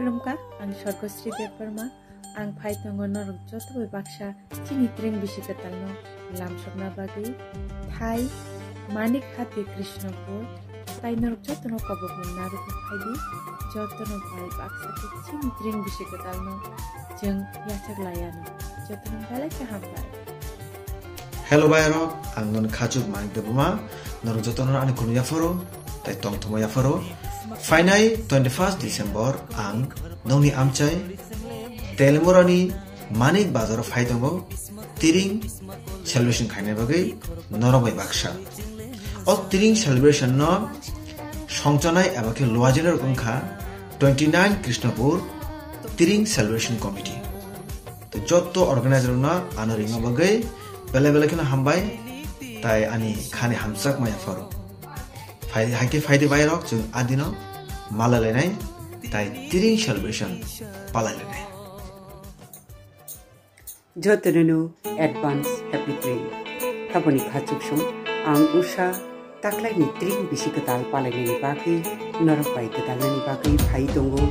Khulumka ang Sorgosri Deparma ang Paitongo Norok Jotoboy Baksha Chini Tring Bishikatalno Lamsokna Bagi Thai Manik Hati Krishnapur Tai Norok Jotono Kababung Naruto Phaidi Jotono Pai Baksa Chini Tring Bishikatalno Jeng Yachak Layano Jotono Balak Hambai Hello Bayro ang non Kachuk Manik Debuma Norok Jotono Ani Kunu Yaforo Tai Tong Tomo Yaforo Finai 21 December ang noni amchai Telemurani Manik Bazar Faitongo Tiring celebration khaine bagai Norobai Baksha O Tiring celebration no Songchonai abake Loajener Kongkha 29 Krishnapur Tiring celebration committee to jotto organizer na anoringa bagai bele kena hambai tai ani khane hamsak maya faro Faide Bayrok jung adino Malalenai tai Tiring celebration palalenai Jotorenu advance happy train Kaponi Khachuk sung ang usha taklai ni Tiring bisikatal palalenai baki Noropai ketalani baki Paitongo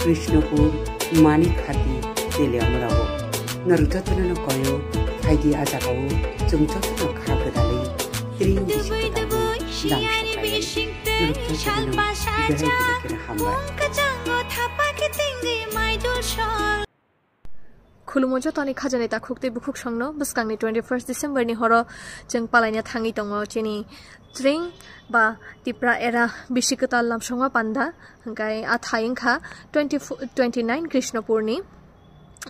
Krishnapur Manik Hati Teleamurawo Norujotorenu koyo Faide ajakawo jung jotorenu kha kedali Tiring bisikatal Khulumo jotoni khajane ta khukte bukhuk songno buskangni 21st December ni horo jeng palaina thangi tongo chini Tring ba tipra era bishikatal lamsonga panda hangkai athaing kha 29 Krishnapur ni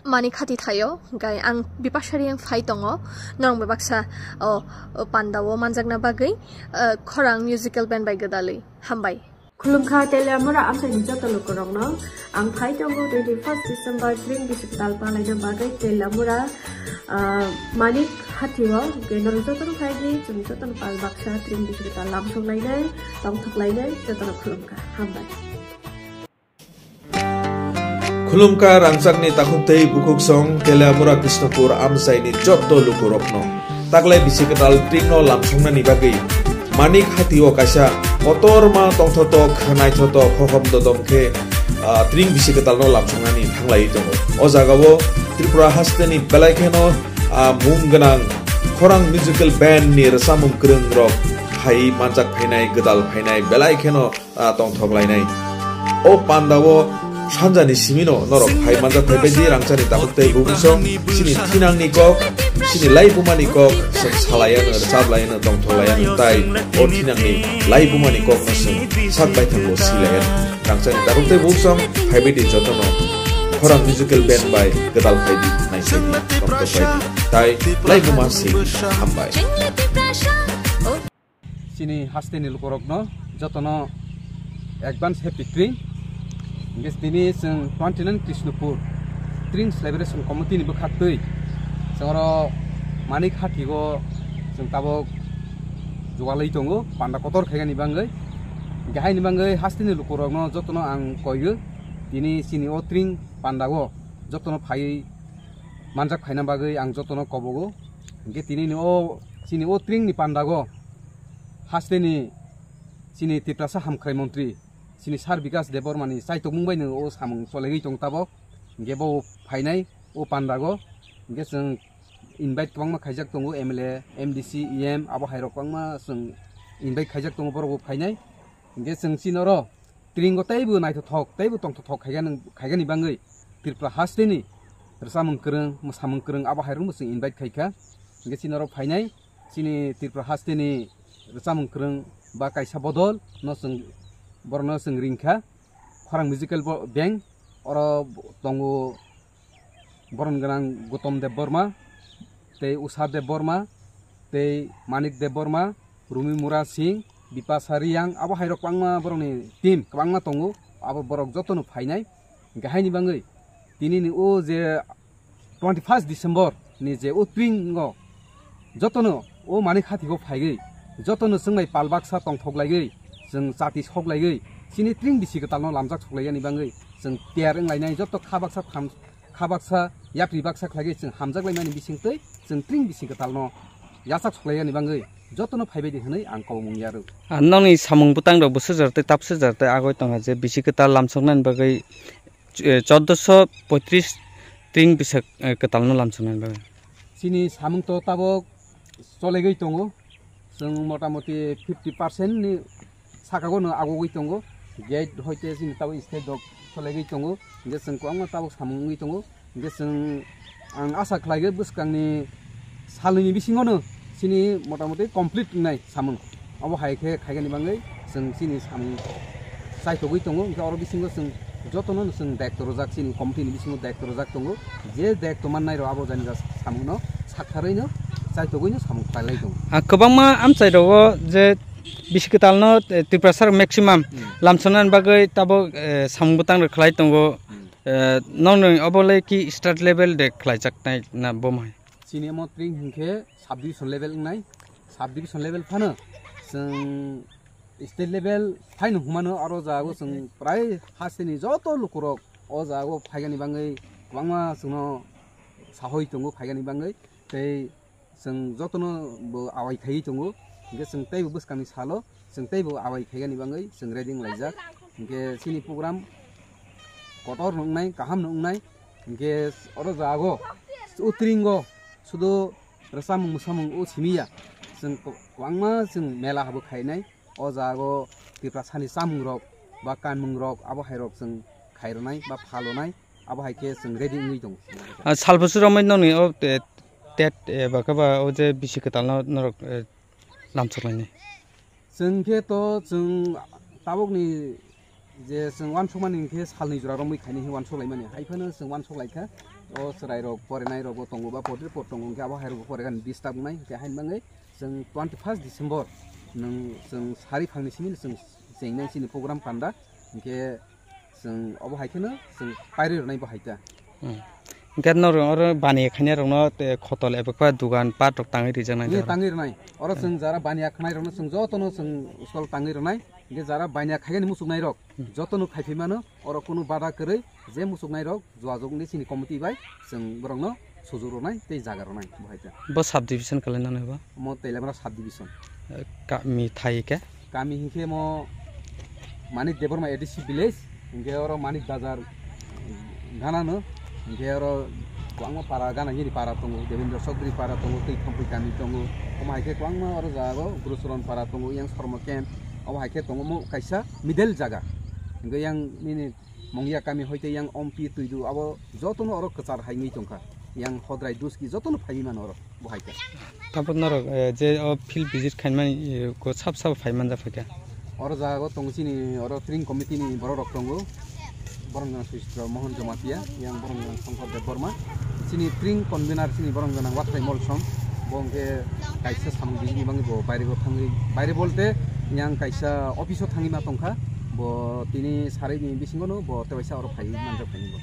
Manik Hati thayo gai ang bipasari ang phai tongo norong babaksa pandawo manjakna bagai khorang musical band bai gadali hambai Khulumkha Telemura amsa joto lokorongno ang phai tongo 21st December Tring bishikatal palaina bagai Telemura Manik Hati ho ge norong joto phai gi chung joto pal baksa Tring bishikatal lamsong lainai tong thok lainai joto khulumkha hambai Khulumka rangchakni takhumtei bukhuk song Telemura Krishnapur amsaini jotto lukurokno taklai bisikatal Tringno lamsongnani bagui Manik Hati o kaisa kotorma tongthotok naithotok khokhom dodomkhe Tring bisikatalno lamsongnani thanglai tongo o jagao Tripura hasteni belaikheno mum ganang khorang musical band ni rasamum krung rok phai manjak phainai gadal phainai belaikheno tongthoklainai o pandao Sanjani simino norok phai manja phaibaidi rangchani takhutei bubusong sini thinangni kok sini laibumani kok salayan sablayan tongtholayan tai o thinangni laibumani kok nasung sakbai thango silayan rangchani takhutei bubusong phaibaidi jotono khorang musical band by gadal phaidi naisedi tongtholaidi tai laibuma sing hambai sini hasteni lukorokno jotono advance happy Tring Guys, ini seng 29 Krishnapur Tring celebration committee ni bekatui. Sengoro Manik Hati go seng tabok jualai tongo panda kotor kaya ni banggai. Gahai ni banggai hastini lukurogno jotono ang koyo. Ini sini o Tring panda go jotono phai manjak phaina bagai ang jotono kobogo. Guys, ini ni o sini o Tring ni panda go hastini sini Tiprasa Hamkhrai Montri Sini Sar Bikas Debormani Saito Mumbai no o samung solegi tong tabok gebo phainai o pandago ge seng invite kwangma khaijak tongo MLA MDC EM abo hairo kwangma seng invite khaijak tongo borogo phainai ge seng sinoro Tringo taibu naito thok taibu tong thok khaigani bangai Tripura hasteni samung kreng abo hairo seng invite khaika ge sinoro phainai sini Tripura hasteni samung kreng ba kaisa bodol no seng Borno seng ringkha khorang musical band oro tongo boron ganang Gautam Dev Burma tei Usha Dev Burma tei Manik Dev Burma Rumi Mura Singh Bipa Sariang abo hairok kwangma boroni team kwangma tongo abo borok jotono phainai gahaini bangai tini ni o je 21st December ni je o Tring ngo jotono o Manik Hati go phaigai jotono sengnai palbaksa tongthoklaigei Jeng sati soklaigai sini Tring bisikatalno lamjak soklaigani bangai jeng tiareng lainai joto khabaksa yapri baksa khlagai jeng hamjak lainani bisingtei jeng Tring bisikatalno yasak soklaigani bangai jotono phaibaidi hनै ang kawmung yaru annoni samung butang do busujarte tapsujarte agoi tonga je bisikatal lamsongnan bagai 1435 ट्रिं बिसा कतालनो लामसंनाय बागै sini samung to tabok cholegoi tongo जों मोटामोटी 50% नि साकागो न आगोगoi tongo gate hoite sini tabo state dok cholegoi tongo ge जों kwangma tabok samungoi tongo ge जों आं आसा खालायो बुसकांनि सालनि बिसिङावनो sini मोटामोटी कमप्लिट नाय सामुं अब हायखे खायगानि बाङै जों sini सामुं साइथगoi tongo ge अर बिसिङो जों जतनो जों दायित्व रजाक sini कमिटिनि बिसिङाव दायित्व रजाक tongo जे दायित्व माननाय र आबो जानि सामुंनो साखारैनो जायथगैनो सामुं खालाय दं गोबांमा आमचाइदावो जे बिसिकतालनो त्रिपुरासार मेक्सिमाम लामसनान बागै ताबो सामुंबतां खालाय दंगो नन अबले कि स्टार्ट लेवल दे खालायजाकनाय ना बमाय सिनेमा ट्रिं हिंखे साब डिविजन लेवल नाय साब डिविजन लेवल फानो जों स्टेट लेवल फाइन हुमानो आरो जागो जों प्राय हासेनि जतो लुकुरक अ जागो फायगानि बाङै गोबांमा जोंनो साहय दंगो फायगानि बाङै तै जों जतनो आवाय खायै दंगो इंगे जों तैबो बुसकांनि सालो जों तैबो आवाय खायगानि बाङै जों रेडिं लायजाक इंगे सिनि प्रग्राम कटर नंनाय गाहाम नंनाय इंगे अरो जागो उत्रिंगो सुदु रसामुं मुसामुं उ सिमिया जों गोबांमा जों मेला हाबो खायनाय अ जागो त्रिपुरा सानि सामुं रक बा कानमुं रक आबो हायरक जों खायरनाय बा फालनाय आबो हायके जों रेडिं ङै दं सालबसुरामै ननि अ टेट बाकबा ओ जे बिसिकतालनो नरक लामसलायनाय जोंखे तो जों ताबकनि जे जों वान समानि इंखे सालनि जुरा रमै खायनि वान सलाय माने हायफानो जों वान सलायखा अ सराय रक फरायनाय रक दंगो बा पट्रि पट दंगो इंखे आबो हायरक फरायगान डिस्टार्ब नाय इंखे हायन बाङै जों 21 डिसेम्बर नों जों सारि फांनिसिम जों जेंनायसिनि प्रग्राम पान्दा इंखे जों अबो हायखनो जों पायरे रनाय बाहायता गेनर और बानिया खानिया रनो खतल एबा दुगान पाट ताङै रिजनाय ये ताङै रनाय और जों जारा बानिया खानाय रनो जों जतनो जों उसल ताङै रनाय इंखे जारा बानिया खायगानि मुसुकनाय रक जतनो खायफिमानो और कोनो बादा करै जे मुसुकनाय रक जुवाजगनि सिनि कमिटि बाय जों बरंनो सुजुरनाय तै जागा रनाय बाहायता ब सब डिविजन कलायनानै बा म तैलामरा सब डिविजन कामी थाइके कामी हिंखे म मानिक देबरमा एडिसी विलेज इंखे और मानिक बाजार गानानो इंखे और गोबांमा पारा गाना गिरि पारा दंगो देवेन्द्र चौधरी पारा दंगो तै थांफै गामि दंगो हायके गोबांमा और जागो गुरुचरन पारा दंगो yang शर्मा केम्प अब हायके दंगो मो कायसा मिडल जागा इंगे yang मिनि मंगिया गामि होइते yang ओमपी तुइदु अब जतनो और कचार हायङै दंखा yang हद्राय दुसकी जतनो फायमान और बहायका तापर नर जे फिल्ड भिजिट खाइमान को साब साब फायमान जाफैका और जागो तंगसिनि और ट्रिं कमिटिनि बर रक दंगो बरंगना सुइस्त्र मोहन जमातिया yang बरंगना शंकर देव बर्मा सिनि ट्रिं कन्वेनर सिनि बरंगना वाथ्राय मलसम बंगे कायसा सामगिनि बाङै बो बायरे गो थाङै बायरे बोलते yang कायसा अफिसो थाङि मा दंखा बो तिनि सारैनि बिसिङनो बो तेबायसा और फाय मानजा फायनि बो